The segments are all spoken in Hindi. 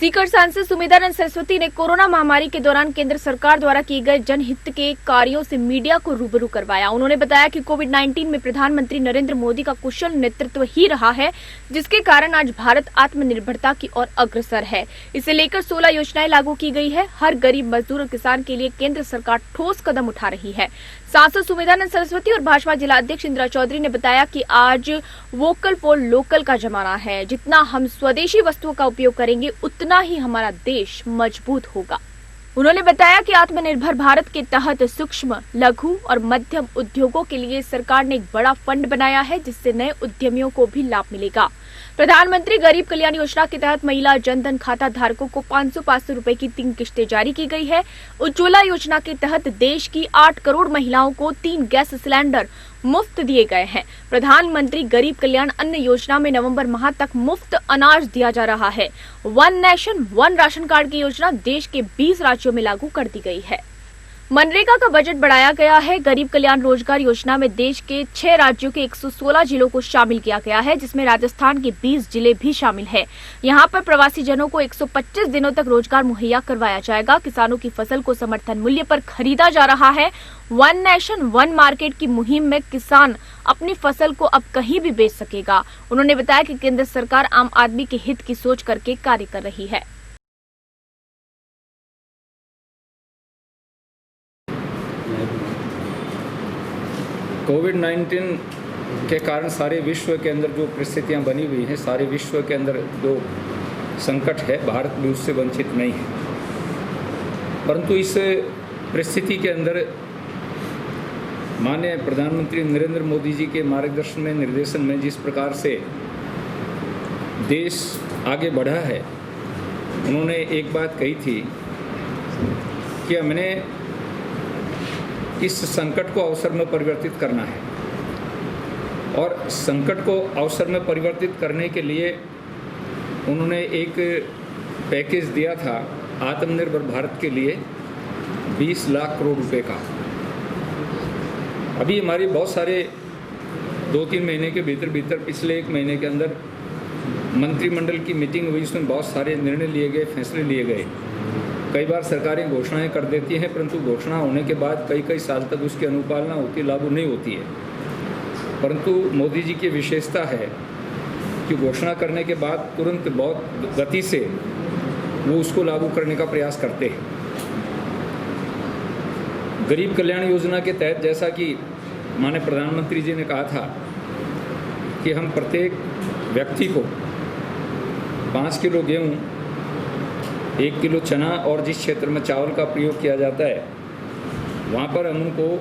सीकर सांसद सुमेधानंद सरस्वती ने कोरोना महामारी के दौरान केंद्र सरकार द्वारा किए गए जनहित के कार्यों से मीडिया को रूबरू करवाया। उन्होंने बताया कि कोविड-19 में प्रधानमंत्री नरेंद्र मोदी का कुशल नेतृत्व ही रहा है, जिसके कारण आज भारत आत्मनिर्भरता की ओर अग्रसर है। इसे लेकर 16 योजनाएं लागू की गई है। हर गरीब मजदूर और किसान के लिए केंद्र सरकार ठोस कदम उठा रही है। सांसद सुमेधानंद सरस्वती और भाजपा जिला अध्यक्ष इंदिरा चौधरी ने बताया कि आज वोकल फॉर लोकल का जमाना है। जितना हम स्वदेशी वस्तुओं का उपयोग करेंगे, उतना ही हमारा देश मजबूत होगा। उन्होंने बताया कि आत्मनिर्भर भारत के तहत सूक्ष्म, लघु और मध्यम उद्योगों के लिए सरकार ने एक बड़ा फंड बनाया है, जिससे नए उद्यमियों को भी लाभ मिलेगा। प्रधानमंत्री गरीब कल्याण योजना के तहत महिला जनधन खाता धारकों को 500-500 रुपए की 3 किश्तें जारी की गई है। उज्ज्वला योजना के तहत देश की 8 करोड़ महिलाओं को 3 गैस सिलेंडर मुफ्त दिए गए हैं। प्रधानमंत्री गरीब कल्याण अन्न योजना में नवंबर माह तक मुफ्त अनाज दिया जा रहा है। One nation one ration card की योजना देश के 20 राज्यों में लागू कर दी गई है। मनरेगा का बजट बढ़ाया गया है। गरीब कल्याण रोजगार योजना में देश के 6 राज्यों के 116 जिलों को शामिल किया गया है, जिसमें राजस्थान के 20 जिले भी शामिल है। यहां पर प्रवासी जनों को 125 दिनों तक रोजगार मुहैया करवाया जाएगा। किसानों की फसल को समर्थन मूल्य पर खरीदा जा रहा है। वन नेशन वन मार्केट की मुहिम में किसान अपनी फसल को अब कहीं भी बेच सकेगा। उन्होंने बताया कि केंद्र सरकार आम आदमी के हित की सोच करके कार्य कर रही है। कोविड-19 के कारण सारे विश्व के अंदर जो परिस्थितियां बनी हुई हैं, सारे विश्व के अंदर जो संकट है, भारत भी उससे वंचित नहीं है। परंतु इस परिस्थिति के अंदर माननीय प्रधानमंत्री नरेंद्र मोदी जी के मार्गदर्शन में, निर्देशन में जिस प्रकार से देश आगे बढ़ा है, उन्होंने एक बात कही थी कि हमने इस संकट को अवसर में परिवर्तित करना है, और संकट को अवसर में परिवर्तित करने के लिए उन्होंने एक पैकेज दिया था आत्मनिर्भर भारत के लिए 20 लाख करोड़ रुपए का। अभी हमारी बहुत सारे 2-3 महीने के भीतर पिछले 1 महीने के अंदर मंत्रिमंडल की मीटिंग हुई, उसमें बहुत सारे निर्णय लिए गए, फैसले लिए गए। कई बार सरकारें घोषणाएं कर देती हैं, परंतु घोषणा होने के बाद कई साल तक उसकी अनुपालना होती, लागू नहीं होती है। परंतु मोदी जी की विशेषता है कि घोषणा करने के बाद तुरंत बहुत गति से वो उसको लागू करने का प्रयास करते हैं। गरीब कल्याण योजना के तहत, जैसा कि माननीय प्रधानमंत्री जी ने कहा था कि हम प्रत्येक व्यक्ति को 5 किलो गेहूँ, 1 किलो चना और जिस क्षेत्र में चावल का प्रयोग किया जाता है, वहाँ पर हम उनको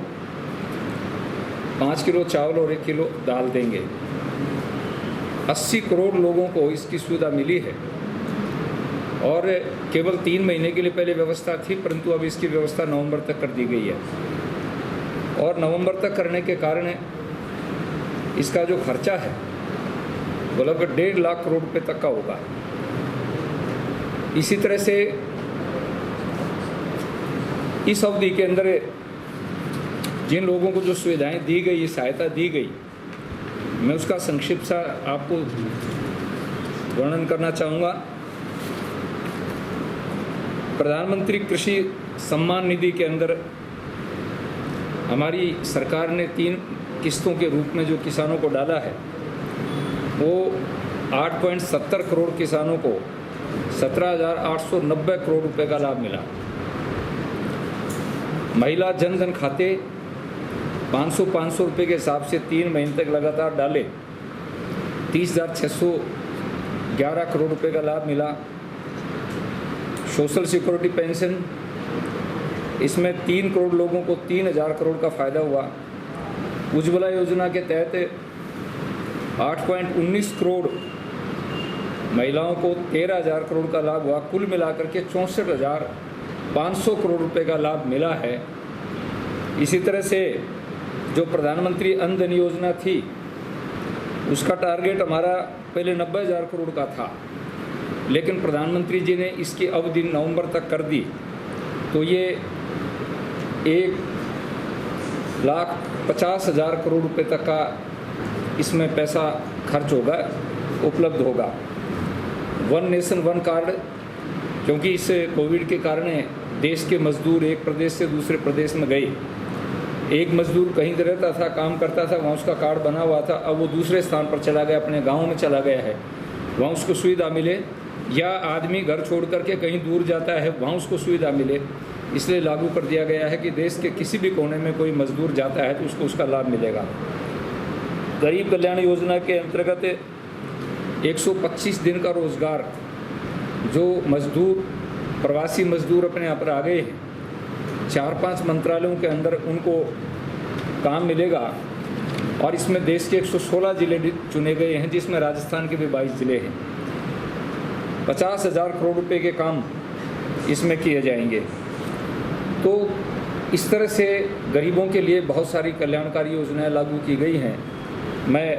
5 किलो चावल और 1 किलो दाल देंगे। 80 करोड़ लोगों को इसकी सुविधा मिली है, और केवल 3 महीने के लिए पहले व्यवस्था थी, परंतु अब इसकी व्यवस्था नवंबर तक कर दी गई है। और नवंबर तक करने के कारण इसका जो खर्चा है वो लगभग 1.5 लाख करोड़ रुपये तक का होगा। इसी तरह से इस अवधि के अंदर जिन लोगों को जो सुविधाएं दी गई, सहायता दी गई, मैं उसका संक्षिप्त सा आपको वर्णन करना चाहूँगा। प्रधानमंत्री कृषि सम्मान निधि के अंदर हमारी सरकार ने 3 किस्तों के रूप में जो किसानों को डाला है, वो 8.70 करोड़ किसानों को 17,890 करोड़ रुपए का लाभ मिला। महिला जनधन खाते 500 रुपए के हिसाब से 3 महीने तक लगातार डाले, 30,611 करोड़ रुपए का लाभ मिला। सोशल सिक्योरिटी पेंशन, इसमें 3 करोड़ लोगों को 3,000 करोड़ का फायदा हुआ। उज्ज्वला योजना के तहत 8.19 करोड़ महिलाओं को 13,000 करोड़ का लाभ हुआ। कुल मिलाकर के 64,500 करोड़ रुपए का लाभ मिला है। इसी तरह से जो प्रधानमंत्री अन्न धन योजना थी, उसका टारगेट हमारा पहले 90,000 करोड़ का था, लेकिन प्रधानमंत्री जी ने इसकी अवधि नवंबर तक कर दी, तो ये 1,50,000 करोड़ रुपए तक का इसमें पैसा खर्च होगा, उपलब्ध होगा। वन नेशन वन कार्ड क्योंकि इस कोविड के कारण देश के मजदूर एक प्रदेश से दूसरे प्रदेश में गए। एक मजदूर कहीं रहता था, काम करता था, वहाँ उसका कार्ड बना हुआ था, अब वो दूसरे स्थान पर चला गया, अपने गांव में चला गया है, वहाँ उसको सुविधा मिले, या आदमी घर छोड़ करके कहीं दूर जाता है, वहाँ उसको सुविधा मिले। इसलिए लागू कर दिया गया है कि देश के किसी भी कोने में कोई मजदूर जाता है तो उसको उसका लाभ मिलेगा। गरीब कल्याण योजना के अंतर्गत 125 दिन का रोज़गार जो मजदूर, प्रवासी मजदूर अपने यहाँ पर आ गए हैं, 4-5 मंत्रालयों के अंदर उनको काम मिलेगा। और इसमें देश के 116 जिले चुने गए हैं, जिसमें राजस्थान के भी 22 जिले हैं। 50,000 करोड़ रुपए के काम इसमें किए जाएंगे। तो इस तरह से गरीबों के लिए बहुत सारी कल्याणकारी योजनाएं लागू की गई हैं। मैं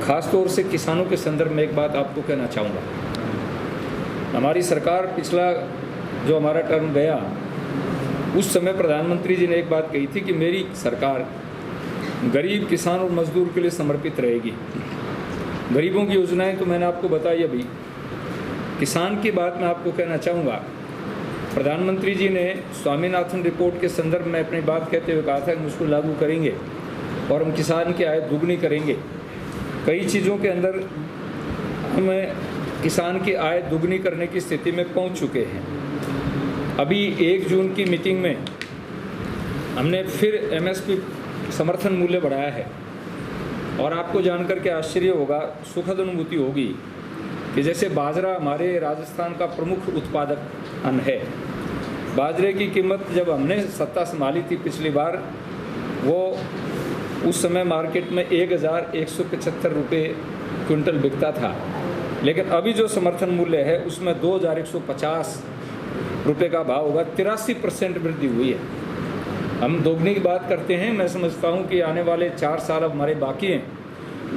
ख़ास तौर से किसानों के संदर्भ में एक बात आपको कहना चाहूँगा। हमारी सरकार, पिछला जो हमारा टर्म गया, उस समय प्रधानमंत्री जी ने एक बात कही थी कि मेरी सरकार गरीब, किसान और मजदूर के लिए समर्पित रहेगी। गरीबों की योजनाएं तो मैंने आपको बताई अभी। किसान की बात मैं आपको कहना चाहूँगा। प्रधानमंत्री जी ने स्वामीनाथन रिपोर्ट के संदर्भ में अपनी बात कहते हुए कहा था कि उसको लागू करेंगे और हम किसान की आय दुगनी करेंगे। कई चीज़ों के अंदर हम किसान की आय दुगनी करने की स्थिति में पहुंच चुके हैं। अभी 1 जून की मीटिंग में हमने फिर एमएसपी समर्थन मूल्य बढ़ाया है, और आपको जानकर के आश्चर्य होगा, सुखद अनुभूति होगी कि जैसे बाजरा हमारे राजस्थान का प्रमुख उत्पादक अन्न है। बाजरे की कीमत जब हमने सत्ता संभाली थी पिछली बार, वो उस समय मार्केट में 1,175 रुपये क्विंटल बिकता था, लेकिन अभी जो समर्थन मूल्य है उसमें 2,150 रुपये का भाव होगा। 83% वृद्धि हुई है। हम दोगुनी की बात करते हैं। मैं समझता हूं कि आने वाले 4 साल अब हमारे बाकी हैं,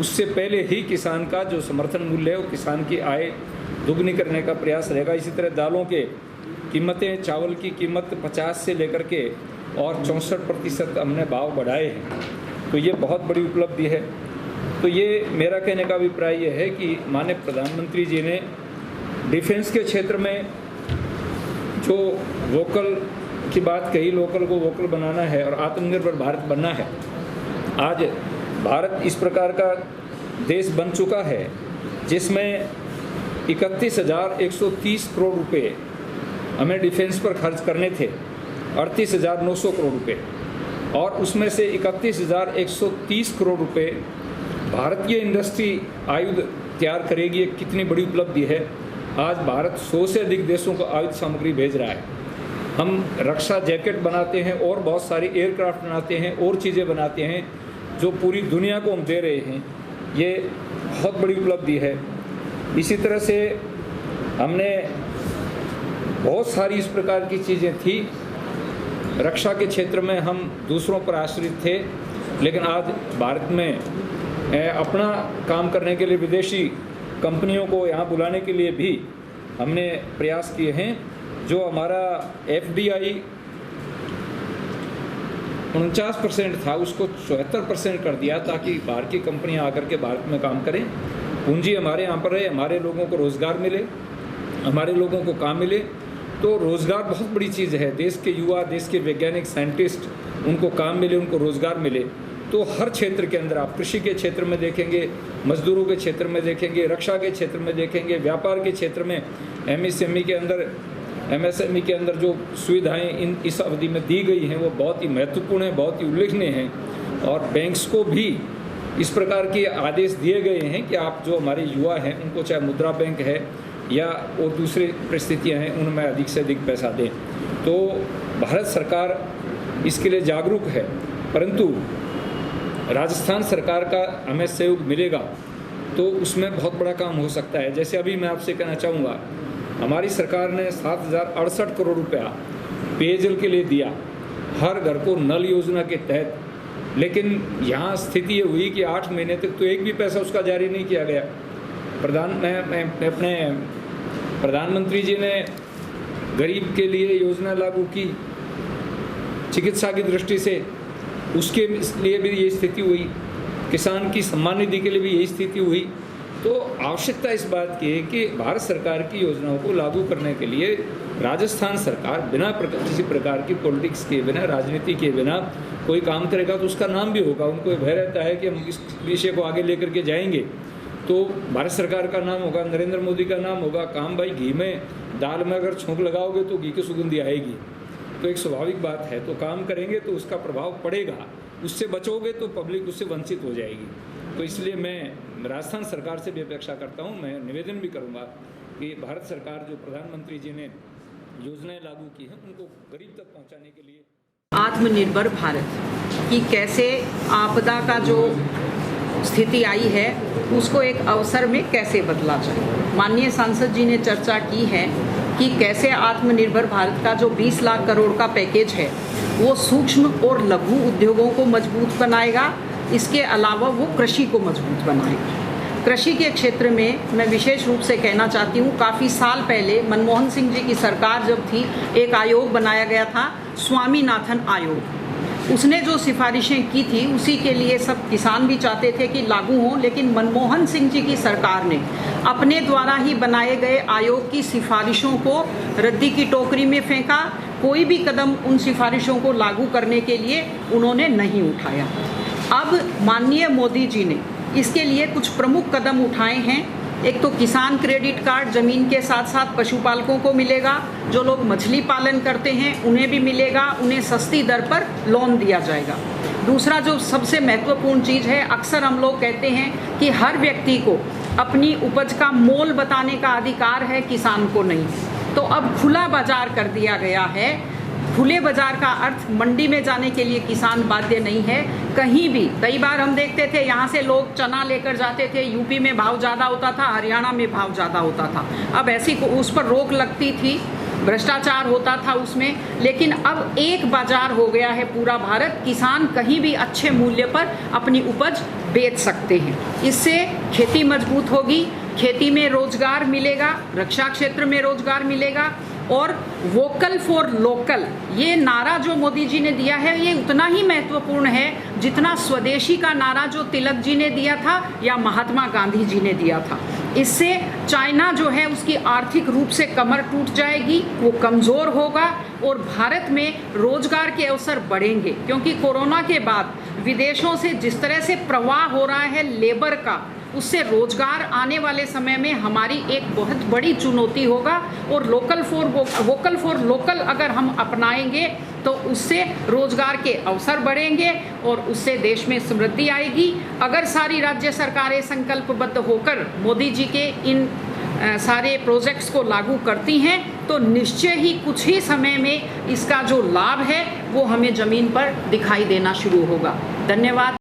उससे पहले ही किसान का जो समर्थन मूल्य है वो किसान की आय दुगनी करने का प्रयास रहेगा। इसी तरह दालों के कीमतें, चावल की कीमत 50 से लेकर के और 64% हमने भाव बढ़ाए हैं, तो ये बहुत बड़ी उपलब्धि है। तो ये मेरा कहने का अभिप्राय ये है कि माननीय प्रधानमंत्री जी ने डिफेंस के क्षेत्र में जो वोकल की बात कही, लोकल को वोकल बनाना है और आत्मनिर्भर भारत बनना है। आज भारत इस प्रकार का देश बन चुका है जिसमें 31,130 करोड़ रुपए हमें डिफेंस पर खर्च करने थे, 38,900 करोड़ रुपए, और उसमें से 31,130 करोड़ रुपए भारतीय इंडस्ट्री आयुध तैयार करेगी। ये कितनी बड़ी उपलब्धि है। आज भारत 100 से अधिक देशों को आयुध सामग्री भेज रहा है। हम रक्षा जैकेट बनाते हैं और बहुत सारी एयरक्राफ्ट बनाते हैं और चीज़ें बनाते हैं जो पूरी दुनिया को हम दे रहे हैं। ये बहुत बड़ी उपलब्धि है। इसी तरह से हमने बहुत सारी इस प्रकार की चीज़ें थी। रक्षा के क्षेत्र में हम दूसरों पर आश्रित थे, लेकिन आज भारत में अपना काम करने के लिए विदेशी कंपनियों को यहाँ बुलाने के लिए भी हमने प्रयास किए हैं। जो हमारा FDI 49% था उसको 74% कर दिया, ताकि बाहर की कंपनियाँ आकर के भारत में काम करें, पूंजी हमारे यहाँ पर रहे, हमारे लोगों को रोज़गार मिले, हमारे लोगों को काम मिले। तो रोज़गार बहुत बड़ी चीज़ है। देश के युवा, देश के वैज्ञानिक, साइंटिस्ट, उनको काम मिले, उनको रोज़गार मिले। तो हर क्षेत्र के अंदर आप कृषि के क्षेत्र में देखेंगे, मजदूरों के क्षेत्र में देखेंगे, रक्षा के क्षेत्र में देखेंगे, व्यापार के क्षेत्र में, MSME के अंदर जो सुविधाएं इस अवधि में दी गई हैं वो बहुत ही महत्वपूर्ण है, बहुत ही उल्लेखनीय हैं। और बैंक्स को भी इस प्रकार के आदेश दिए गए हैं कि आप जो हमारे युवा हैं उनको, चाहे मुद्रा बैंक है या और दूसरी परिस्थितियां हैं, उनमें अधिक से अधिक पैसा दें। तो भारत सरकार इसके लिए जागरूक है, परंतु राजस्थान सरकार का हमें सहयोग मिलेगा तो उसमें बहुत बड़ा काम हो सकता है। जैसे अभी मैं आपसे कहना चाहूँगा, हमारी सरकार ने 7,068 करोड़ रुपया पेयजल के लिए दिया, हर घर को नल योजना के तहत। लेकिन यहाँ स्थिति ये हुई कि 8 महीने तक तो एक भी पैसा उसका जारी नहीं किया गया। अपने प्रधानमंत्री जी ने गरीब के लिए योजना लागू की चिकित्सा की दृष्टि से, उसके लिए भी यही स्थिति हुई। किसान की सम्मान निधि के लिए भी यही स्थिति हुई। तो आवश्यकता इस बात की है कि भारत सरकार की योजनाओं को लागू करने के लिए राजस्थान सरकार बिना किसी प्रकार की पॉलिटिक्स के बिना, राजनीति के बिना कोई काम करेगा तो उसका नाम भी होगा। उनको भय रहता है कि हम इस विषय को आगे लेकर के जाएंगे तो भारत सरकार का नाम होगा, नरेंद्र मोदी का नाम होगा। काम भाई, घी में, दाल में अगर छोंक लगाओगे तो घी की सुगंधी आएगी, तो एक स्वाभाविक बात है। तो काम करेंगे तो उसका प्रभाव पड़ेगा, उससे बचोगे तो पब्लिक उससे वंचित हो जाएगी। तो इसलिए मैं राजस्थान सरकार से भी अपेक्षा करता हूँ, मैं निवेदन भी करूँगा कि भारत सरकार जो प्रधानमंत्री जी ने योजनाएं लागू की हैं उनको गरीब तक पहुँचाने के लिए आत्मनिर्भर भारत की कैसे आपदा का जो स्थिति आई है उसको एक अवसर में कैसे बदला जाए। माननीय सांसद जी ने चर्चा की है कि कैसे आत्मनिर्भर भारत का जो 20 लाख करोड़ का पैकेज है वो सूक्ष्म और लघु उद्योगों को मजबूत बनाएगा, इसके अलावा वो कृषि को मजबूत बनाएगा। कृषि के क्षेत्र में मैं विशेष रूप से कहना चाहती हूँ, काफ़ी साल पहले मनमोहन सिंह जी की सरकार जब थी, एक आयोग बनाया गया था, स्वामीनाथन आयोग। उसने जो सिफारिशें की थी उसी के लिए सब किसान भी चाहते थे कि लागू हों, लेकिन मनमोहन सिंह जी की सरकार ने अपने द्वारा ही बनाए गए आयोग की सिफारिशों को रद्दी की टोकरी में फेंका। कोई भी कदम उन सिफारिशों को लागू करने के लिए उन्होंने नहीं उठाया। अब माननीय मोदी जी ने इसके लिए कुछ प्रमुख कदम उठाए हैं। एक तो किसान क्रेडिट कार्ड ज़मीन के साथ साथ पशुपालकों को मिलेगा, जो लोग मछली पालन करते हैं उन्हें भी मिलेगा, उन्हें सस्ती दर पर लोन दिया जाएगा। दूसरा जो सबसे महत्वपूर्ण चीज़ है, अक्सर हम लोग कहते हैं कि हर व्यक्ति को अपनी उपज का मोल बताने का अधिकार है, किसान को नहीं। तो अब खुला बाजार कर दिया गया है। खुले बाजार का अर्थ मंडी में जाने के लिए किसान बाध्य नहीं है कहीं भी। कई बार हम देखते थे यहाँ से लोग चना लेकर जाते थे, यूपी में भाव ज़्यादा होता था, हरियाणा में भाव ज़्यादा होता था। अब ऐसी उस पर रोक लगती थी, भ्रष्टाचार होता था उसमें, लेकिन अब एक बाजार हो गया है पूरा भारत। किसान कहीं भी अच्छे मूल्य पर अपनी उपज बेच सकते हैं। इससे खेती मजबूत होगी, खेती में रोजगार मिलेगा, रक्षा क्षेत्र में रोजगार मिलेगा। और वोकल फॉर लोकल ये नारा जो मोदी जी ने दिया है ये उतना ही महत्वपूर्ण है जितना स्वदेशी का नारा जो तिलक जी ने दिया था या महात्मा गांधी जी ने दिया था। इससे चाइना जो है उसकी आर्थिक रूप से कमर टूट जाएगी, वो कमज़ोर होगा और भारत में रोजगार के अवसर बढ़ेंगे। क्योंकि कोरोना के बाद विदेशों से जिस तरह से प्रवाह हो रहा है लेबर का, उससे रोजगार आने वाले समय में हमारी एक बहुत बड़ी चुनौती होगा। और वोकल फॉर लोकल अगर हम अपनाएंगे तो उससे रोजगार के अवसर बढ़ेंगे और उससे देश में समृद्धि आएगी। अगर सारी राज्य सरकारें संकल्पबद्ध होकर मोदी जी के इन सारे प्रोजेक्ट्स को लागू करती हैं तो निश्चय ही कुछ ही समय में इसका जो लाभ है वो हमें ज़मीन पर दिखाई देना शुरू होगा। धन्यवाद।